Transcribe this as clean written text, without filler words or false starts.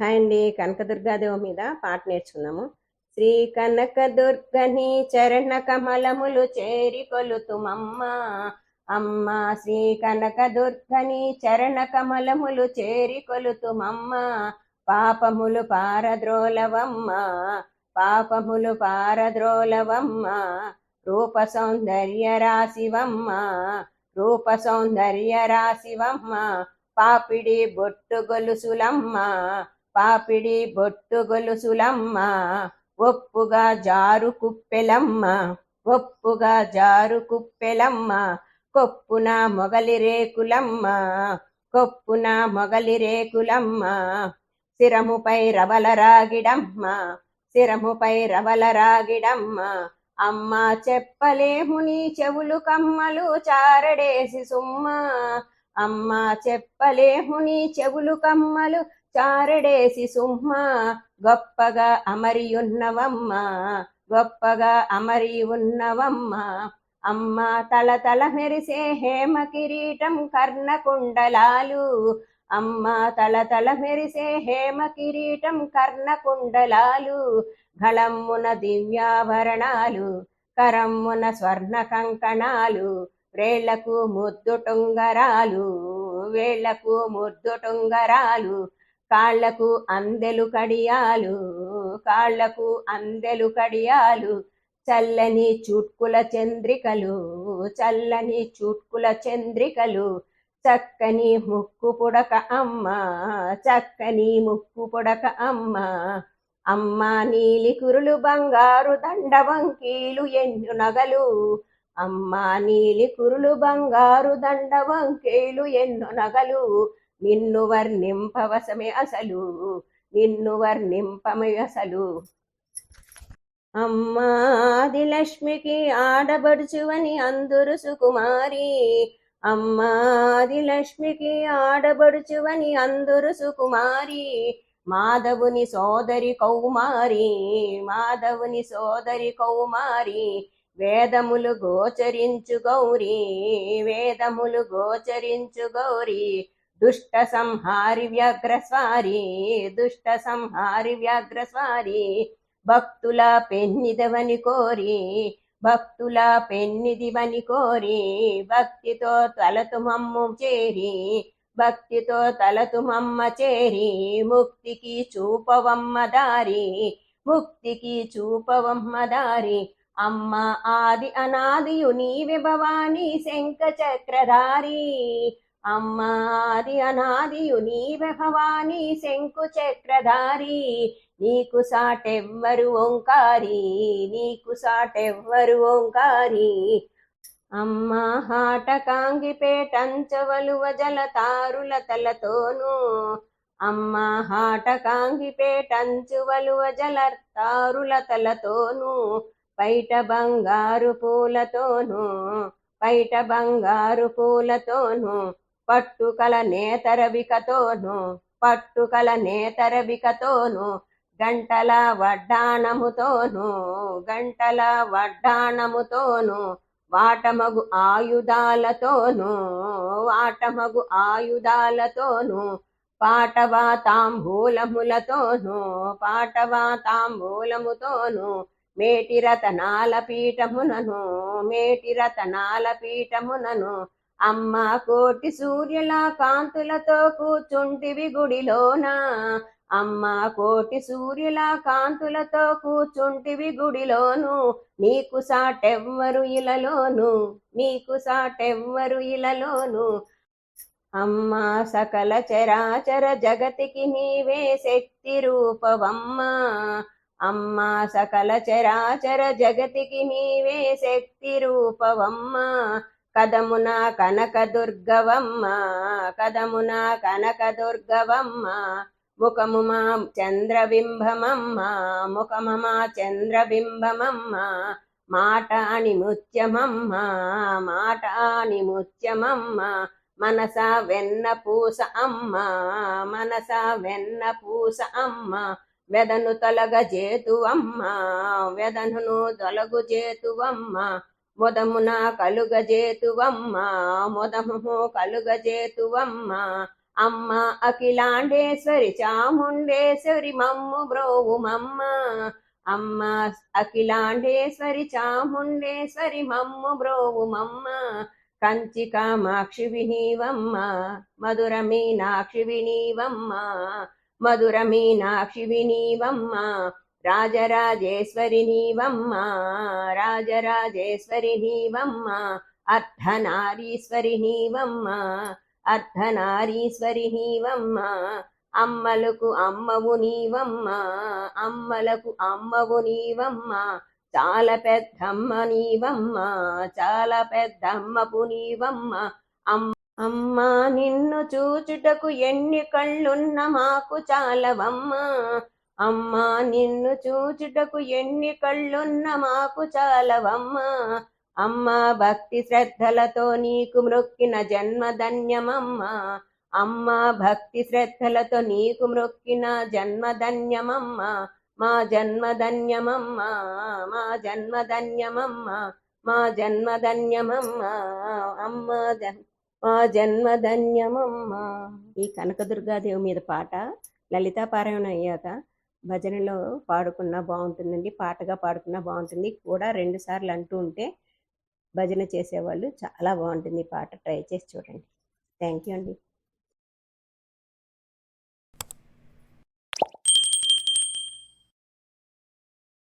Hi అండి. కనకదుర్గాదేవి మీద పాట నేర్చుకున్నాము. శ్రీ కనకదుర్గని చరణ కమలములు చేరి కొలుతుమమ్మ అమ్మ. శ్రీ కనకదుర్గని చరణ కమలములు చేరి కొలుతుమమ్మ. పాపములు పారద్రోలవమ్మ, పాపములు పారద్రోలవమ్మ. రూప సౌందర్య రాశివమ్మ, రూప సౌందర్య రాశివమ్మ. పాపిడి బొట్టు గొలుసులమ్మ, పాపిడి బొట్టు గొలుసులమ్మ. ఒప్పుగా జారు కుప్పెలమ్మ, ఒప్పుగా జారు కుప్పెలమ్మ. కొప్పున మొగలి రేకులమ్మ, కొప్పున మొగలి రేకులమ్మ. శిరముపై రవల రాగిడమ్మ, శిరముపై రవల రాగిడమ్మ. అమ్మ చెప్పలేము నీ చెవులు కమ్మలు చారడేసి సుమ్మ. అమ్మ చెప్పలేము నీ చెవులు కమ్మలు చారడేసి సుమ్మ. గొప్పగా అమరి ఉన్నవమ్మ, గొప్పగా అమరి ఉన్నవమ్మ. అమ్మ తల తల మెరిసే హేమ కిరీటం కర్ణకుండలాలు, అమ్మ తల తల మెరిసే హేమ కిరీటం కర్ణకుండలాలు. గళమ్మున దివ్యాభరణాలు, కరమ్మున స్వర్ణ కంకణాలు. వేళ్లకు ముద్దు టొంగరాలు, వేళ్లకు ముద్దు టొంగరాలు. కాళ్లకు అందెలు కడియాలు, కాళ్లకు అందెలు కడియాలు. చల్లని చుట్కుల చంద్రికలు, చల్లని చుట్కుల చంద్రికలు. చక్కని ముక్కు పుడక అమ్మ, చక్కని ముక్కు పుడక అమ్మ. అమ్మ నీలి కురులు బంగారు దండ వంకీలు ఎన్ను నగలు, అమ్మ నీలి కురులు బంగారు దండ వంకేలు ఎన్ను నగలు. నిన్ను వర్ణింపవసమే అసలు, నిన్ను వర్ణింపమే అసలు. అమ్మ ఆదిలక్ష్మికి ఆడబడుచువని అందురు సుకుమారి, అమ్మ ఆదిలక్ష్మికి ఆడబడుచువని అందురు సుకుమారి. మాధవుని సోదరి కౌమారి, మాధవుని సోదరి కౌమారి. వేదములు గోచరించు గౌరీ, వేదములు గోచరించు గౌరీ. దుష్ట సంహారి వ్యాఘ్రస్వారి, దుష్ట సంహారి వ్యాఘ్రస్వారి. భక్తుల పెన్నిదవని కోరి, భక్తుల పెన్నిదివని కోరి. భక్తితో తలతుమమ్ము చేరి, భక్తితో తలతుమమ్మ చేరి. ముక్తికి చూపవమ్మ దారి, ముక్తికి చూపవమ్మ దారి. అమ్మ ఆది అనాదియు నీవే భవానీ శంఖ చక్రధారి, అమ్మ ఆది అనాదియు నీవే భవానీ శంకు చక్రధారి. నీకు సాటెవ్వరు ఓంకారి, నీకు సాటెవ్వరు ఓంకారి. అమ్మ హాటకాంగిపేటంచవలువ జలతారుల తలతోను, అమ్మ హాటకాంగిపేటంచువలువ జలతారుల తలతోను. పైట బంగారు పూలతోను, పైట బంగారు పూలతోను. పట్టుకల నేతరవికతోను, పట్టుకల నేతరవికతోను. గంటల వడ్డాణముతోను, గంటల వడ్డాణముతోను. వాటమగు ఆయుధాలతోను, వాటమగు ఆయుధాలతోను. పాటవా తాంబూలములతోను, పాటవా తాంబూలముతోను. మేటి రతనాల పీఠమునను, మేటి రతనాల పీఠమునను. అమ్మ కోటి సూర్యుల కాంతులతో కూచుంటివి గుడిలోన, అమ్మ కోటి సూర్యుల కాంతులతో కూచుంటివి గుడిలోను. నీకు సాటెవ్వరు ఇలలోను, నీకు సాటెవ్వరు ఇలలోను. అమ్మ సకల చరాచర జగతికి నీవే శక్తి రూపవమ్మ, అమ్మ సకల చరాచర జగతికి నీవే శక్తి రూపవమ్మ. కదమున కనకదుర్గవమ్మ, కదమున కనకదుర్గవమ్మ. ముఖముమా చంద్రబింబమమ్మ, ముఖమమా చంద్రబింబమమ్మ. మాట అని ముత్యమమ్మ, మాట అని ముత్యమమ్మ. మనస వెన్న పూస అమ్మ, మనస వెన్న పూస అమ్మ. వెదను తొలగజేతువమ్మ, వెదనును తొలగుజేతువమ్మ. మొదమున కలుగజేతువమ్మ, మొదము కలుగజేతువమ్మ. అమ్మ అఖిలాండేశ్వరి చాముండేశ్వరి మమ్ము బ్రోవుమమ్మ. అమ్మ అఖిలాండేశ్వరి చాముండేశ్వరి మమ్ము బ్రోవుమమ్మ. కంచి కామాక్షి వినీవమ్మ మధుర మీనాక్షి వినీవమ్మ. మధుర మీనాక్షి వినీవమ్మ. రాజరాజేశ్వరి నీవమ్మ. రాజరాజేశ్వరి నీవమ్మ. అర్ధనారీశ్వరి నీవమ్మ. అర్ధనారీశ్వరి నీవమ్మ. అమ్మలకు అమ్మవు నీవమ్మ. అమ్మలకు అమ్మవు నీవమ్మ. చాలా పెద్దమ్మ నీవమ్మ. చాలా పెద్దమ్మపు నీవమ్మ. అమ్మ నిన్ను చూచుటకు ఎన్ని కళ్ళున్న మాకు చాలవమ్మ. అమ్మ నిన్ను చూచుటకు ఎన్ని కళ్ళున్న మాకు చాలవమ్మ. అమ్మ భక్తి శ్రద్ధలతో నీకు మ్రొక్కిన జన్మధన్యమమ్మ. అమ్మ భక్తి శ్రద్ధలతో నీకు మ్రొక్కిన జన్మధన్యమమ్మ. మా జన్మధన్యమమ్మ. మా జన్మధన్యమమ్మ. మా జన్మధన్యమమ్మ. అమ్మ మా జన్మధన్యమమ్మ. ఈ కనకదుర్గాదేవి మీద పాట లలితా పారాయణం అయ్యాక భజనలో పాడుకున్నా బాగుంటుందండి, పాటగా పాడుకున్నా బాగుంటుంది కూడా. 2 సార్లు అంటూ ఉంటే భజన చేసేవాళ్ళు చాలా బాగుంటుంది. పాట ట్రై చేసి చూడండి. థ్యాంక్ యూ అండి.